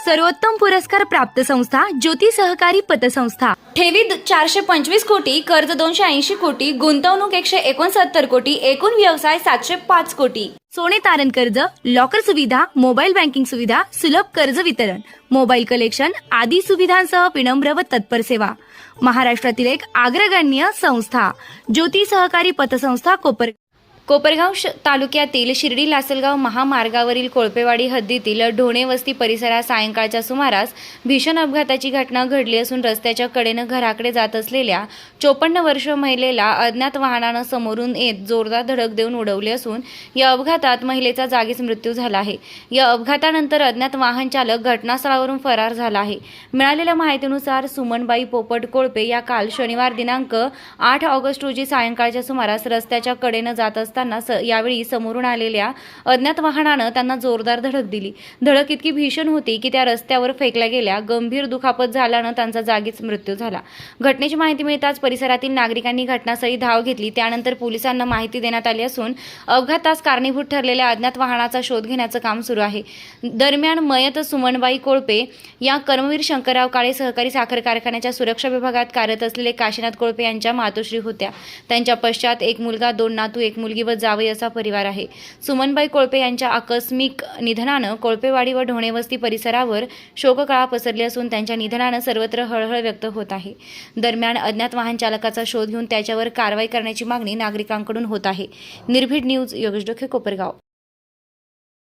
सर्वोत्तम पुरस्कार प्राप्त संस्था ज्योती सहकारी पतसंस्था। ठेवी 425 कोटी, कर्ज 280 कोटी, गुंतवणूक 169 कोटी, एकूण व्यवसाय 705 कोटी। सोने तारण कर्ज, लॉकर सुविधा, मोबाईल बँकिंग सुविधा, सुलभ कर्ज वितरण, मोबाईल कलेक्शन आदी सुविधांसह विनम्र व तत्पर सेवा। महाराष्ट्रातील एक अग्रगण्य संस्था ज्योती सहकारी पतसंस्था कोपरगाव तालुक्यातील शिर्डी लासलगाव महामार्गावरील कोळपेवाडी हद्दीतील ढोणे वस्ती परिसरात सायंकाळच्या सुमारास भीषण अपघाताची घटना घडली असून रस्त्याच्या कडेनं घराकडे जात असलेल्या 54 वर्षीय महिलेला अज्ञात वाहनानं समोरून येत जोरदार धडक देऊन उडवले असून या अपघातात महिलेचा जागीच मृत्यू झाला आहे। या अपघातानंतर अज्ञात वाहन चालक घटनास्थळावरून फरार झाला आहे। मिळालेल्या माहितीनुसार सुमनबाई पोपट कोळपे या काल शनिवार दिनांक 8 ऑगस्ट रोजी सायंकाळच्या सुमारास रस्त्याच्या कडेनं जात यावेळी समोरून आलेल्या अज्ञात वाहनानं त्यांना जोरदार धडक दिली। धडक इतकी भीषण होती की त्या रस्त्यावर फेकल्या गेल्या। गंभीर दुखापत झाल्यानं त्यांचा जागीच मृत्यू झाला। घटनेची माहिती मिळताच परिसरातील नागरिकांनी घटनास्थळी धाव घेतली। त्यानंतर पोलिसांना माहिती देण्यात आली असून अपघातास कारणीभूत ठरलेल्या अज्ञात वाहनाचा शोध घेण्याचं काम सुरू आहे। दरम्यान मयत सुमनबाई कोळपे या कर्मवीर शंकरराव काळे सहकारी साखर कारखान्याच्या सुरक्षा विभागात कार्यरत असलेले काशीनाथ कोळपे यांच्या मातोश्री होत्या। त्यांच्या पश्चात एक मुलगा, 2 नातू, एक मुलगी व जावई असा परिवार आहे। सुमनबाई कोळपे यांच्या आकस्मिक निधनानं कोळपेवाडी व ढोणेवस्ती परिसरावर शोककळा पसरली असून त्यांच्या निधनानं सर्वत्र हळहळ व्यक्त होत आहे। दरम्यान अज्ञात वाहन चालकाचा शोध घेऊन त्याच्यावर कारवाई करण्याची मागणी नागरिकांकडून होत आहे। निर्भीड न्यूज, योगेश डोके, कोपरगाव।